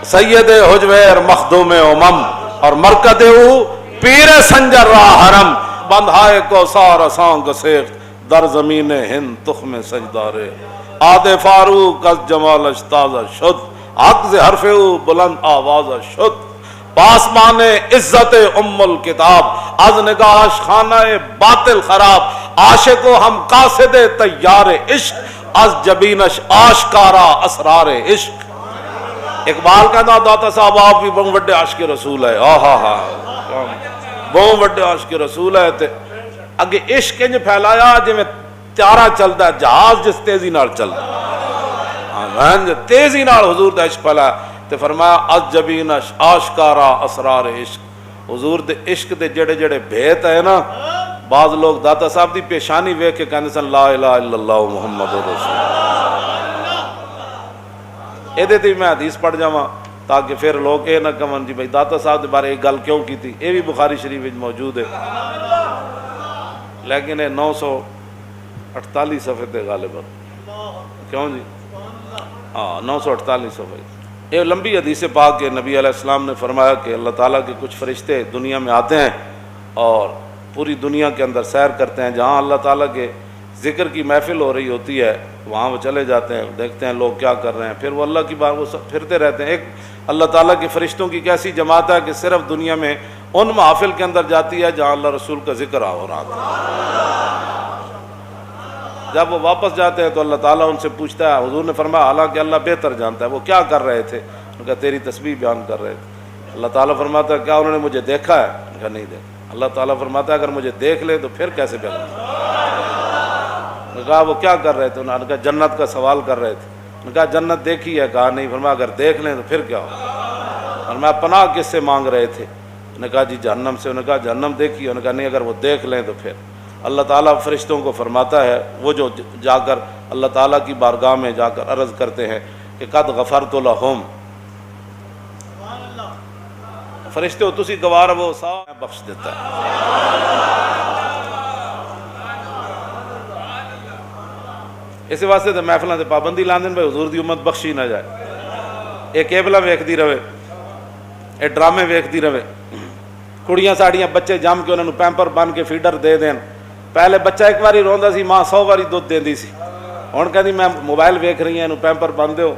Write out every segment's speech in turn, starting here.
سید حجویر مخدوم امم اور مرکد او پیر سنجر را حرم بندھائے کو سار سانگ سیخت در زمین ہند تخم سجدارے آد فاروق از جمالش تازہ شد حق ز حرف او بلند آواز شد پاسمان عزت ام الکتاب از نگاہش خانہ باطل خراب عاشق و ہم قاصد تیار عشق از جبینش آشکارا اسرار عشق. اقبال کہنا داتا صاحب آپ بھی بہت بڑے عاشق رسول ہے. بہت بڑے عاشق رسول ہے. تے اگے عشق انج پھیلایا جی میں تیارہ چلتا ہے جہاز جس تیزی نال چلتا تیزی نال حضور دا عشق پھیلایا. تے فرمایا از جبینش آشکارا اسرار عشق. حضور دے عشق دے جڑے جڑے بھیت ہے نا بعض لوگ داتا صاحب دی پیشانی ویکھ کے کہندے سن لا الہ الا اللہ محمد رسول اللہ. یہ تے میں حدیث پڑھ جاواں تاکہ پھر لوگ یہ نہ کہن جی بھائی داتا صاحب دے بارے ایک گل کیوں کی تھی. یہ بھی بخاری شریف وچ موجود ہے لیکن 948 صفحے تے غالباً کیوں جی 948 صفحے. یہ لمبی حدیث پاک کے نبی علیہ السلام نے فرمایا کہ اللہ تعالیٰ کے کچھ فرشتے دنیا میں آتے ہیں اور پوری دنیا کے اندر سیر کرتے ہیں. جہاں اللہ تعالیٰ کے ذکر کی محفل ہو رہی ہوتی ہے وہاں وہ چلے جاتے ہیں, دیکھتے ہیں لوگ کیا کر رہے ہیں, پھر وہ اللہ کی بات وہ پھرتے رہتے ہیں. ایک اللہ تعالیٰ کے فرشتوں کی کیسی جماعت ہے کہ صرف دنیا میں ان محافل کے اندر جاتی ہے جہاں اللہ رسول کا ذکر ہو رہا تھا. جب وہ واپس جاتے ہیں تو اللہ تعالیٰ ان سے پوچھتا ہے. حضور نے فرمایا حالانکہ اللہ بہتر جانتا ہے وہ کیا کر رہے تھے. ان کا تیری تسبیح بیان کر رہے تھے. اللہ تعالیٰ فرماتا ہے کیا انہوں نے مجھے دیکھا ہے. ان کا نہیں دیکھا. اللہ تعالیٰ فرماتا ہے اگر مجھے دیکھ لے تو پھر کیسے بیان. کہا وہ کیا کر رہے تھے. انہوں نے کہا جنت کا سوال کر رہے تھے. انہوں نے کہا جنت دیکھی ہے. کہا نہیں. فرمایا اگر دیکھ لیں تو پھر کیا ہو. فرمایا پناہ کس سے مانگ رہے تھے. انہوں نے کہا جی جہنم سے. انہوں نے کہا جہنم دیکھی ہے. انہوں نے کہا نہیں اگر وہ دیکھ لیں تو پھر. اللہ تعالیٰ فرشتوں کو فرماتا ہے وہ جو جا کر اللہ تعالیٰ کی بارگاہ میں جا کر عرض کرتے ہیں کہ قد غفرت لہم, فرشتے ہو تسی گوار وہ سارا بخش دیتا ہے. اس واسطے تو محفلوں سے پابندی لاندن بھائی حضور دی امت بخشی نہ جائے. یہ کیبلا ویکھدی رہے, یہ ڈرامے ویکھدی رہے. کڑیاں ساڑیاں بچے جم کے انہوں نے پیمپر بن کے فیڈر دے دین. پہلے بچہ ایک باری روندا سی ماں 100 باری دودھ دیندی سی. ہن کہندی میں موبائل ویکھ رہی ہوں اینو پیمپر بن دیو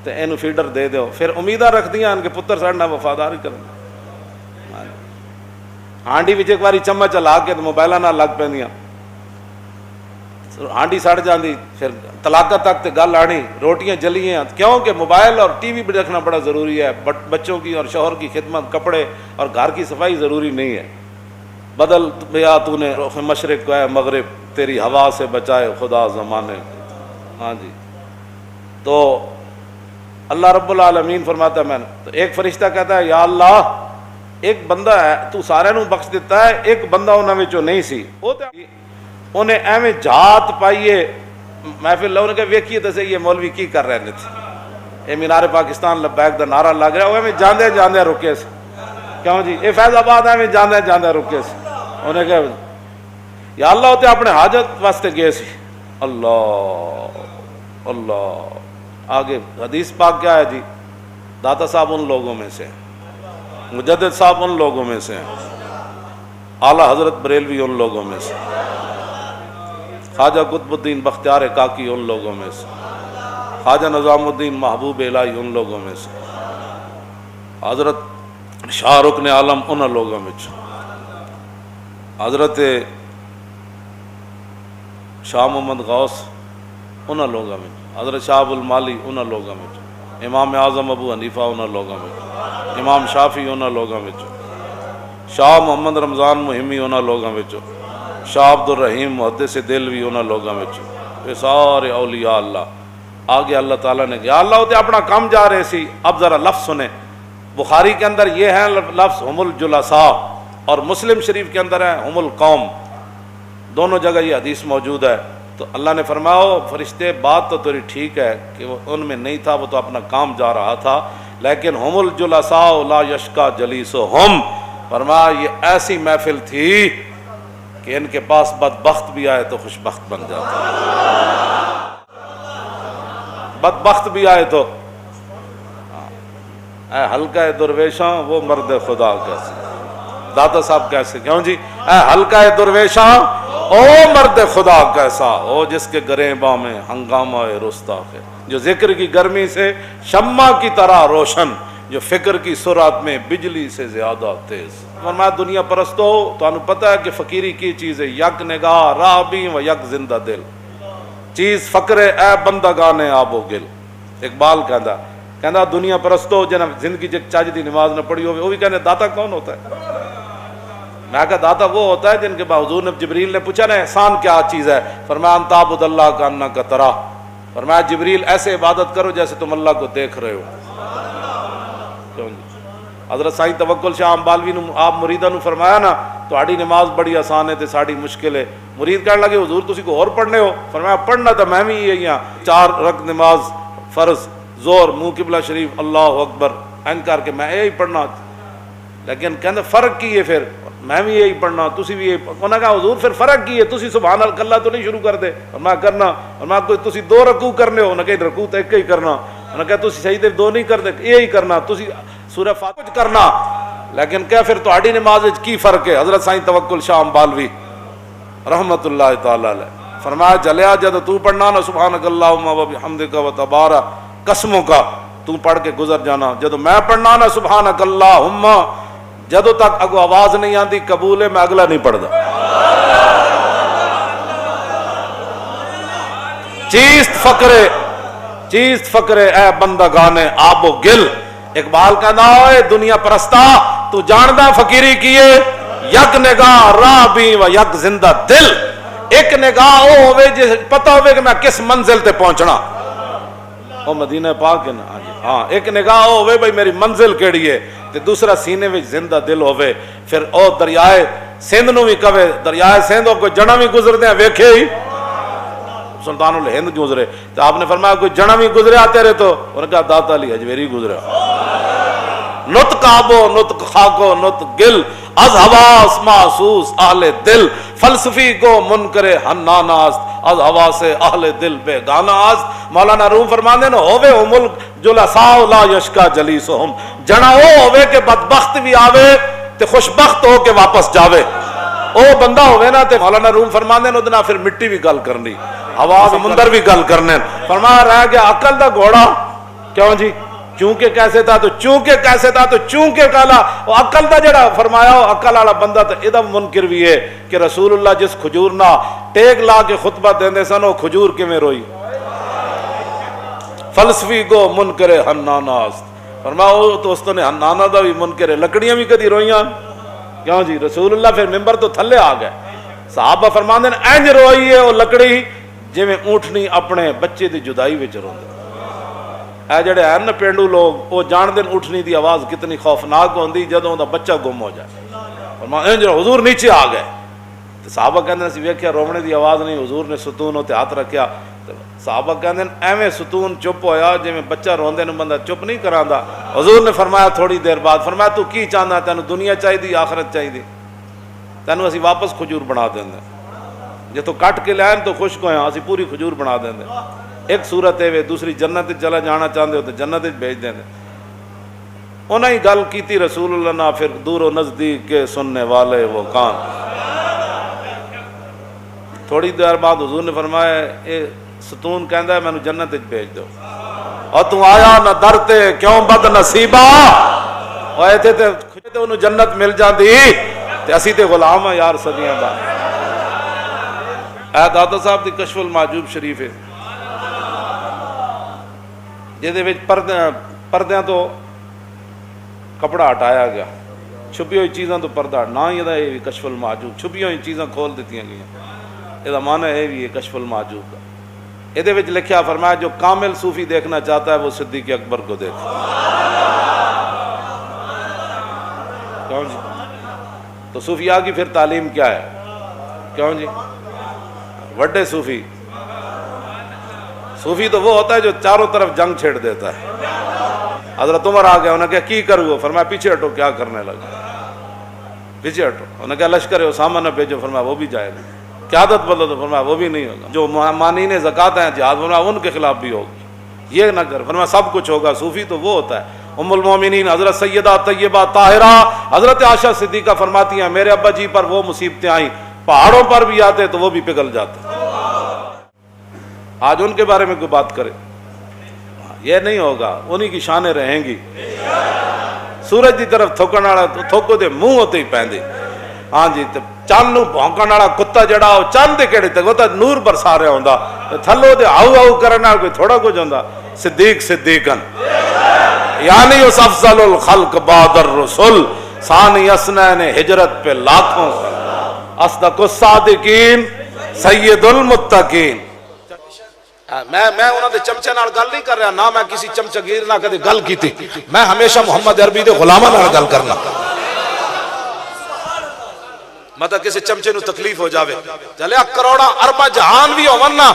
تے اینو فیڈر دے دیو. پھر امیداں رکھدیاں ان کے پتر ساڈے نال وفاداری کرن. ہانڈی وچ ایک باری چمچ لا کے موبائلاں نال لگ پیندیاں. ہانڈی سڑ جاندی. پھر طلاقت تک تے گل آنی. روٹیاں جلیاں کیوں کہ موبائل اور ٹی وی بھی دیکھنا بڑا ضروری ہے. بچوں کی اور شوہر کی خدمت, کپڑے اور گھر کی صفائی ضروری نہیں ہے. بدل بیا تو نے رخ مشرق کو ہے مغرب, تیری ہوا سے بچائے خدا زمانے. ہاں جی. تو اللہ رب العالمین فرماتا ہے میں نے تو ایک فرشتہ کہتا ہے یا اللہ ایک بندہ ہے تو سارے نو بخش دیتا ہے, ایک بندہ انہاں وچوں نہیں سی. انہیں ایویں جات پائیے محفل لوگوں نے کہا ویکھیے تو صحیح یہ مولوی کی کر رہے تھے. یہ مینار پاکستان لبیک دا نعرہ لگ رہا. وہ ایویں جاندے جاندے رکے سے. کیوں جی یہ فیض آباد ایویں جاندے جاندے رکے سے. انہیں کہا یا اللہ ہوتے اپنے حاجت واسطے گئے سی. اللہ اللہ. آگے حدیث پاک کیا ہے جی. داتا صاحب ان لوگوں میں سے, مجدد صاحب ان لوگوں میں سے, اعلیٰ حضرت بریلوی ان لوگوں میں سے, خواجہ قطب الدین بختیار کاکی ان لوگوں میں سے, خواجہ نظام الدین محبوب الہی ان لوگوں میں سے, حضرت شاہ رکن عالم ان لوگوں میں سے, حضرت شاہ محمد غوث ان لوگوں میں, حضرت شاہ ابو المالی ان لوگوں میں, امام اعظم ابو حنیفہ ان لوگوں میں, امام شافعی ان لوگوں میں, شاہ محمد رمضان مہمی ان لوگوں میں, شاہ عبد الرحیم محدث دلوی انہاں لوگاں وچ. یہ سارے اولیاء اللہ. آگے اللہ تعالیٰ نے کہا اللہ ہوتے اپنا کام جا رہے سی. اب ذرا لفظ سنیں. بخاری کے اندر یہ ہے لفظ ہم الجلساء اور مسلم شریف کے اندر ہے ہم القوم. دونوں جگہ یہ حدیث موجود ہے. تو اللہ نے فرمایا فرشتے بات تو تیری ٹھیک ہے کہ وہ ان میں نہیں تھا, وہ تو اپنا کام جا رہا تھا, لیکن ہم الجلساء لا یشکا جلیسہم. فرمایا یہ ایسی محفل تھی کہ ان کے پاس بدبخت بھی آئے تو خوشبخت بن جاتا ہے. بدبخت بھی آئے تو اے ہلکا درویشاں وہ مرد خدا کیسے، داتا صاحب کیسے، کیوں جی، اے ہلکا درویشاں او مرد خدا کیسا، او جس کے گریباں میں ہنگامہ رستا ہے، جو ذکر کی گرمی سے شمع کی طرح روشن، جو فکر کی سرعت میں بجلی سے زیادہ تیز۔ فرمایا دنیا پرستو تو انہوں پتہ ہے کہ فقیری کی چیز ہے، یک نگاہ رابی و یک زندہ دل، چیز فقر اے بندگان آب و گل۔ اقبال کہندا دنیا پرستو جنہاں زندگی چاج دی نماز نہ پڑھی ہوئے، وہ بھی کہنے داتا کون ہوتا ہے؟ میں کہا داتا وہ ہوتا ہے جن کے بعد حضور نے جبریل نے پوچھا نا احسان کیا چیز ہے، فرمایا ان تعبد اللہ کا انک ترا، فرمایا جبریل ایسے عبادت کرو جیسے تم اللہ کو دیکھ رہے ہو۔ کیوں جی؟ حضرت سائیں توکل شاہ امبالوی نے آپ مریداں نو فرمایا نا تہاڈی نماز بڑی آسان ہے تے ساڈی مشکل ہے۔ مرید کہنے لگے حضور تسی کو اور پڑھنے ہو؟ فرمایا پڑھنا تو میں بھی یہی ہاں، 4 رکعت نماز فرض زور منہ قبلہ شریف اللہ اکبر این کر کے میں یہی پڑھنا، لیکن کہندے فرق کی ہے پھر، میں بھی یہی پڑھنا تسی بھی یہی۔ انہوں نے کہا حضور پھر فرق کی ہے، تسی سبحان اللہ تو نہیں شروع کر دے، اور میں کرنا، اور میں کوئی تسی 2 رکوع کرنے ہو، انہوں نے کہا رکوع تو ایک ہی کرنا، انہوں نے کہا تسی سجدے 2 نہیں کر دے یہی کرنا، تسی سورہ فاتحہ کرنا، لیکن کیا پھر تہاڈی نماز وچ کی فرق ہے؟ حضرت سائیں توکل شاہ امبالوی رحمت اللہ تعالی علیہ فرمایا جلیا جد تو پڑھنا نا سبحانک اللہم و بحمدک و تبارک قسموں کا، تو پڑھ کے گزر جانا، جدو میں پڑھنا نا سبحانک اللہم، جدو تک اگو آواز نہیں آتی قبول ہے، میں اگلا نہیں پڑھدا۔ چیست فقرے اے بندگان آب و گل۔ اقبال کہنا ہوئے دنیا پرستا تو جاندہ فقیری کیے، یک نگاہ راہ بھی و یک زندہ دل، ایک نگاہ او ہوئے جس پتہ ہوئے کہ میں کس منزل تے پہنچنا، او مدینہ پاک ہے نا، ہاں ایک نگاہ او ہوئے بھئی میری منزل کیڑی ہے، تے دوسرا سینے میں زندہ دل ہوئے، پھر او دریائے سندھ نو بھی کہے، دریائے سندھ کوئی جنہ بھی گزر دیں ویکھے ہی سلطان الہند گزرے، تو آپ نے فرمایا کوئی جنہ بھی گزرے آتے رہے تو انہوں نے کہا داتا علی اجمیری گزرے۔ نطق آبو نطق خاکو نطق گل، از حواس محسوس اہل دل، فلسفی کو منکر حنانا است، از ہوا سے اہل دل بے گانا است۔ مولانا روم فرماندے نا ہووے او ملک جلساء لا یشکا جلیسہم، جنا او ہووے کہ بدبخت بھی آوے تے خوشبخت ہو کے واپس جاوے، او بندہ ہوئے نا تے مولانا روم فرماندے نا ادنا پھر مٹی بھی گل کرنی، ہوا سمندر بھی گل کرنے، فرمایا رہ گیا عقل دا گھوڑا، کیوں جی چونکہ کیسے تھا تو چونکہ کیسے تھا تو چونکہ کالا، وہ عقل دا جڑا فرمایا ہو عقل والا بندہ تو ادھا منکر بھی ہے کہ رسول اللہ جس کھجور نہ ٹیک لا کے خطبہ دیندے سن وہ کھجور کے میں روئی، فلسفی کو منکر حنانا است، فرمایا وہ تو اس نے حنانا دا بھی منکر ہے، لکڑیاں بھی کدی روئیاں، کیوں جی رسول اللہ پھر ممبر تو تھلے آ گئے، صحابہ فرماندے ہیں اینج روئی ہے وہ لکڑی جی میں اونٹنی اپنے بچے دی جدائی وچ روندے، اے جڑے ہیں نا پینڈو لوگ وہ جان دین اٹھنی دی آواز کتنی خوفناک ہوندی جدوں دا بچہ گم ہو جائے، فرمایا انج حضور نیچے آ گئے، تو صحابہ کہندے سی ویکھیا رونے دی آواز نہیں، حضور نے ستون تے ہاتھ رکھیا، صحابہ کہندے ایویں ستون چپ ہویا جویں بچہ روندے نوں بندہ چپ نہیں کراندا، حضور نے فرمایا تھوڑی دیر بعد، فرمایا تو کی چاہندا، تینوں دنیا چاہیے آخرت چاہیے، تینوں اسی واپس کھجور بنا دیندے، جے تو کٹ کے لائن تو خشک ہویا اسی پوری کھجور بنا دیندے، ایک صورت ہے دوسری جنت چلا جانا چاہتے ہو تو جنت بھیج دیں، انہیں ہی گل کیتی رسول اللہ نے، پھر دور و نزدیک کے سننے والے وہ کان، تھوڑی دیر بعد حضور نے فرمایا اے ستون کہندا ہے مینوں جنت بھیج دو، اور تو آیا نہ درتے کیوں بد نصیبہ، اور ایتھے تے انہوں جنت مل جاندی تے اسی تے غلام ہیں یار صدیاں بعد۔ اے داتا صاحب دی کشف المحجوب شریف ہے جہدے پردیاں تو کپڑا ہٹایا گیا، چھپی ہوئی چیزاں تو پردہ نہ ہی یہ کشف المحجوب، چھپی ہوئی چیزاں کھول دیتی گئی، یہ معنی ہے بھی یہ کشف المحجوب کا، یہ لکھیا فرمایا جو کامل صوفی دیکھنا چاہتا ہے وہ صدیق اکبر کو دیکھے، کیوں جی تو صوفیاء کی پھر تعلیم کیا ہے، کیوں جی وڈے صوفی تو وہ ہوتا ہے جو چاروں طرف جنگ چھیڑ دیتا ہے، حضرت عمر آ گیا، انہوں نے کہا کی کرو، فرمایا پیچھے ہٹو، کیا کرنے لگا، پیچھے ہٹو، انہوں نے کہا لشکر اسامہ نہ بھیجو، فرمایا وہ بھی جائے گا، قیادت بدلو تو فرمایا وہ بھی نہیں ہوگا، جو مانین زکوٰۃ ہیں جہاد، فرمایا ان کے خلاف بھی ہوگی، یہ نہ کر، فرمایا سب کچھ ہوگا، صوفی تو وہ ہوتا ہے ام المومنین حضرت سیدہ طیبہ طاہرہ حضرت عائشہ صدیقہ فرماتی ہیں میرے ابا جی پر وہ مصیبتیں آئیں پہاڑوں پر بھی آتے تو وہ بھی پگھل جاتے. آج ان کے بارے میں کوئی بات کرے یہ نہیں ہوگا, انہی کی شانیں رہیں گی. سورج دی طرف تھوکن والا تھوکو دے منہ ہوتے ہی پیندے. ہاں جی چند نو بھونکن والا کتا جڑا وہ چند دے کیڑے تک وہ تو نور برسا رہا ہوندا, تھلو دے آؤ آؤ کرن نال کوئی تھوڑا کچھ ہوندا. صدیق صدیقن یعنی اس افضل الخلق بعد الرسل ثانی اسنین ہجرت پہ لاکھوں اصدق الصادقین سید المتقین. میں انہوں دے چمچے نال گل نہیں کر رہا, نہ میں کسی چمچہ گیر نہ کدے گل کیتی, میں ہمیشہ محمد عربی دے غلاماں نال گل کرنا. مطلب کسی چمچے نو تکلیف ہو جاوے چلے کروڑا اربا جہان بھی ہون نا,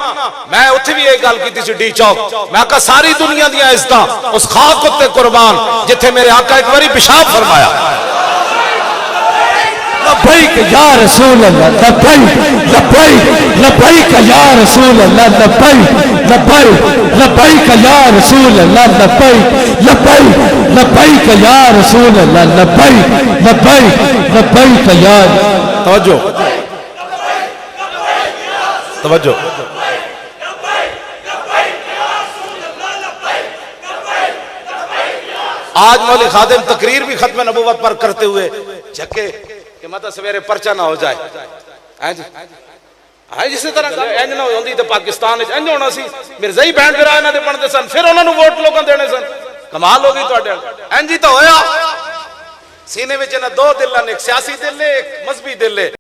میں اتھے بھی ایک گل کیتی سی ڈی چوک, میں کہا ساری دنیا دیاں عزتاں اس خاک تے قربان جتھے میرے آقا ایک باری پیشاب فرمایا. لبیک یا رسول اللہ لبیک لبیک لبیک یا رسول اللہ لبیک لبیک لبیک یا رسول اللہ لبیک لبیک لبیک یا رسول اللہ لبیک لبیک لبیک یا. توجہ توجہ آج مولوی خادم تقریر بھی ختم نبوت پر کرتے ہوئے جھکے کہ مطلب سویرے پرچہ نہ ہو جائے. جسی طرح اینج نہ ہوندی تے پاکستان وچ اینج ہونا سی مرزائی بہن پھر انہاں دے بنتے سن پھر انہاں نوں ووٹ لوکاں دینے سن. کمال ہو گئی تواڈے اینج ہی تو ہویا. سینے وچ نہ دو دل نے, ایک سیاسی دل ہے ایک مذہبی دل ہے.